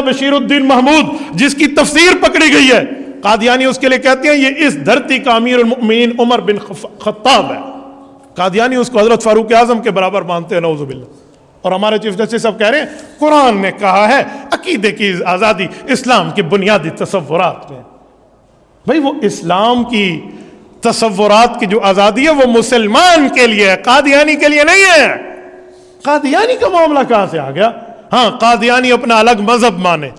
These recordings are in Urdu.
بشیر الدین محمود جس کی تفسیر پکڑی گئی ہے، قادیانی اس کے لیے کہتے ہیں یہ اس دھرتی کا امیر المؤمنین عمر بن خطاب ہے۔ قادیانی اس کو حضرت فاروق اعظم کے برابر مانتے ہیں، نعوذ باللہ۔ اور ہمارے چیف جسٹس صاحب کہہ رہے ہیں قرآن نے کہا ہے عقیدے کی آزادی اسلام کے بنیادی تصورات میں۔ بھئی وہ اسلام کی تصورات کی جو آزادی ہے وہ مسلمان کے لیے ہے، قادیانی کے لیے نہیں ہے۔ قادیانی کا معاملہ کہاں سے آ گیا؟ ہاں، قادیانی اپنا الگ مذہب مانے،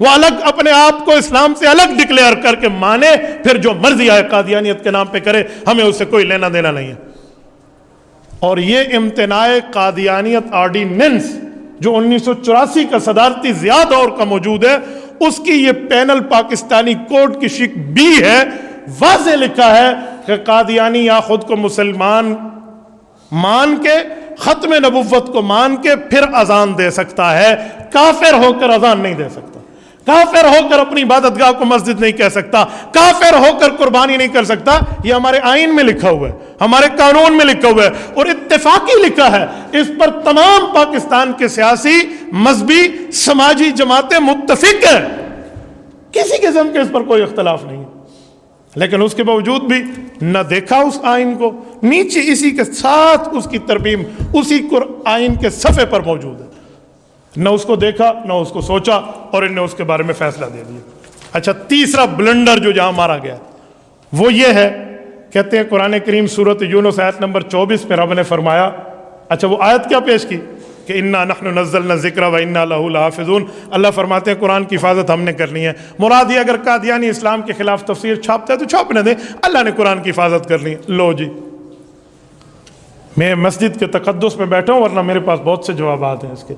وہ الگ اپنے آپ کو اسلام سے الگ ڈکلیئر کر کے مانے، پھر جو مرضی آئے قادیانیت کے نام پہ کرے، ہمیں اس سے کوئی لینا دینا نہیں ہے۔ اور یہ امتناع قادیانیت آرڈیننس جو 1984 کا صدارتی ضیاء دور کا موجود ہے، اس کی یہ پینل پاکستانی کورٹ کی شک بھی ہے، واضح لکھا ہے کہ قادیانی یا خود کو مسلمان مان کے، ختم نبوت کو مان کے پھر اذان دے سکتا ہے، کافر ہو کر اذان نہیں دے سکتا، کافر ہو کر اپنی عبادتگاہ کو مسجد نہیں کہہ سکتا، کافر ہو کر قربانی نہیں کر سکتا۔ یہ ہمارے آئین میں لکھا ہوا ہے، ہمارے قانون میں لکھا ہوا ہے، اور اتفاقی لکھا ہے۔ اس پر تمام پاکستان کے سیاسی، مذہبی، سماجی جماعتیں متفق ہیں، کسی قسم کے اس پر کوئی اختلاف نہیں ہے۔ لیکن اس کے باوجود بھی نہ دیکھا اس آئین کو، نیچے اسی کے ساتھ اس کی ترمیم اسی آئین کے صفحے پر موجود ہے، نہ اس کو دیکھا نہ اس کو سوچا، اور انہوں نے اس کے بارے میں فیصلہ دے دیا۔ اچھا، تیسرا بلنڈر جو جہاں مارا گیا وہ یہ ہے، کہتے ہیں قرآن کریم سورۃ یونس آیت نمبر 24 میں رب نے فرمایا، اچھا وہ آیت کیا پیش کی کہ انا نحن نزلنا الذکر و انا لہ لحافظون۔ اللہ فرماتے ہیں قرآن کی حفاظت ہم نے کرنی ہے۔ مراد یہ اگر قادیانی اسلام کے خلاف تفسیر چھاپتا ہے تو چھاپنے دیں، اللہ نے قرآن کی حفاظت کرنی ہے۔ لو جی، میں مسجد کے تقدس میں بیٹھا ہوں، ورنہ میرے پاس بہت سے جوابات ہیں اس کے،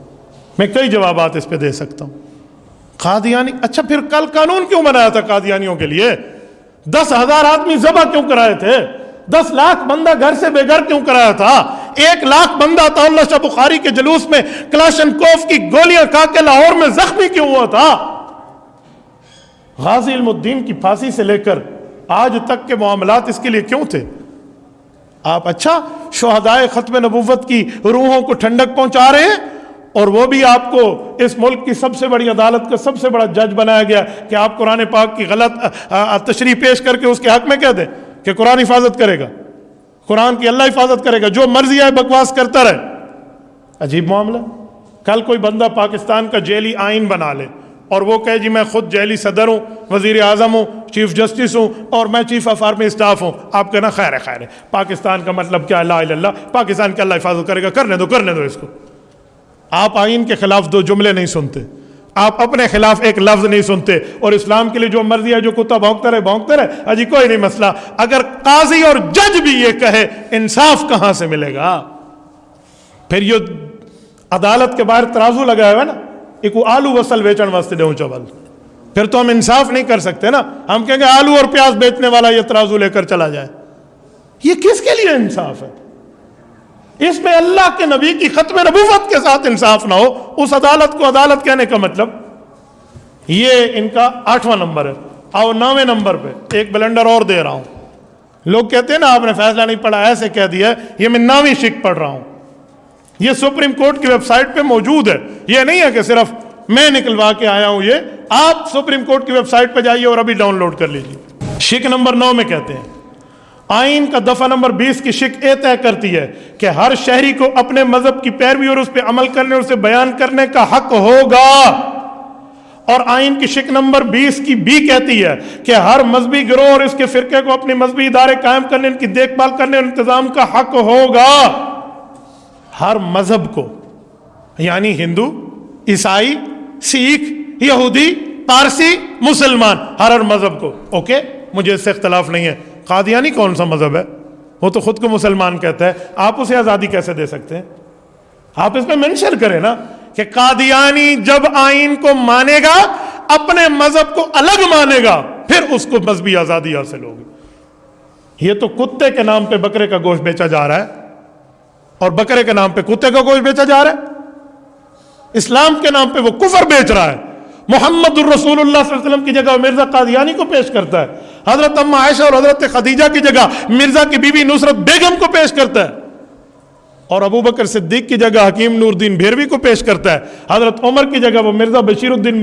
میں کئی جوابات اس پہ دے سکتا ہوں۔ قادیانی، اچھا پھر کل قانون کیوں بنایا تھا قادیانیوں کے لیے؟ 10,000 آدمی ذبح کیوں کرائے تھے؟ 10 لاکھ بندہ گھر سے بے گھر کیوں کرایا تھا؟ 1 لاکھ بندہ اللہ شاہ بخاری کے جلوس میں کلاشنکوف کی گولیاں کھا کے لاہور میں زخمی کیوں ہوا تھا؟ غازی علم الدین کی پھانسی سے لے کر آج تک کے معاملات اس کے لیے کیوں تھے؟ آپ اچھا شہدائے ختم نبوت کی روحوں کو ٹھنڈک پہنچا رہے ہیں، اور وہ بھی آپ کو اس ملک کی سب سے بڑی عدالت کا سب سے بڑا جج بنایا گیا کہ آپ قرآن پاک کی غلط تشریح پیش کر کے اس کے حق میں کہہ دیں کہ قرآن حفاظت کرے گا، قرآن کی اللہ حفاظت کرے گا، جو مرضی آئے بکواس کرتا رہے۔ عجیب معاملہ۔ کل کوئی بندہ پاکستان کا جیلی آئین بنا لے اور وہ کہے جی میں خود جیلی صدر ہوں، وزیر اعظم ہوں، چیف جسٹس ہوں، اور میں چیف آف آرمی اسٹاف ہوں، آپ کہنا خیر ہے خیر ہے، پاکستان کا مطلب کیا ہے؟ لا الہ الا اللہ، پاکستان کی اللہ حفاظت کرے گا، کرنے دو اس کو۔ آپ آئین کے خلاف 2 جملے نہیں سنتے، آپ اپنے خلاف ایک لفظ نہیں سنتے، اور اسلام کے لیے جو مرضی ہے، جو کتا بھونکتا رہے، اجی کوئی نہیں مسئلہ۔ اگر قاضی اور جج بھی یہ کہے، انصاف کہاں سے ملے گا؟ پھر یہ عدالت کے باہر ترازو لگایا ہوا ہے نا، ایک آلو وصل بیچن واسطے دوں چاول، پھر تو ہم انصاف نہیں کر سکتے نا، ہم کہیں گے آلو اور پیاز بیچنے والا یہ ترازو لے کر چلا جائے، یہ کس کے لیے انصاف ہے؟ اس میں اللہ کے نبی کی ختم نبوت کے ساتھ انصاف نہ ہو، اس عدالت کو عدالت کہنے کا مطلب یہ ان کا 8واں نمبر ہے۔ آؤ 9ویں نمبر پہ ایک بلنڈر اور دے رہا ہوں۔ لوگ کہتے ہیں نا آپ نے فیصلہ نہیں پڑھا، ایسے کہہ دیا، یہ میں 9ویں شک پڑھ رہا ہوں، یہ سپریم کورٹ کی ویب سائٹ پہ موجود ہے، یہ نہیں ہے کہ صرف میں نکلوا کے آیا ہوں، یہ آپ سپریم کورٹ کی ویب سائٹ پہ جائیے اور ابھی ڈاؤن لوڈ کر لیجیے۔ شک نمبر 9 میں کہتے ہیں آئین کا دفعہ نمبر 20 کی شک طے کرتی ہے کہ ہر شہری کو اپنے مذہب کی پیروی اور اس پہ عمل کرنے اور اسے بیان کرنے کا حق ہوگا۔ اور آئین کی شک نمبر 20 کی بھی کہتی ہے کہ ہر مذہبی گروہ اور اس کے فرقے کو اپنے مذہبی ادارے قائم کرنے، ان کی دیکھ بھال کرنے اور انتظام کا حق ہوگا۔ ہر مذہب کو، یعنی ہندو، عیسائی، سکھ، یہودی، پارسی، مسلمان، ہر مذہب کو، اوکے، مجھے اس سے اختلاف نہیں ہے۔ قادیانی کون سا مذہب ہے؟ وہ تو خود کو مسلمان کہتا ہے، آپ اسے آزادی کیسے دے سکتے ہیں؟ آپ اس میں منشن کریں نا کہ قادیانی جب آئین کو مانے گا، اپنے مذہب کو الگ مانے گا، پھر اس کو مذہبی آزادی حاصل ہوگی۔ یہ تو کتے کے نام پہ بکرے کا گوشت بیچا جا رہا ہے، اور بکرے کے نام پہ کتے کا گوشت بیچا جا رہا ہے، اسلام کے نام پہ وہ کفر بیچ رہا ہے۔ محمد الرسول اللہ صلی اللہ علیہ وسلم کی جگہ مرزا قادیانی کو پیش کرتا ہے، حضرت اما عائشہ اور حضرت خدیجہ کی جگہ مرزا کی بیوی نصرت بیگم کو پیش کرتا ہے۔ اور ابو بکر صدیق کی جگہ حکیم نور الدین بھیروی کو پیش کرتا ہے، حضرت عمر کی جگہ وہ مرزا بشیر الدین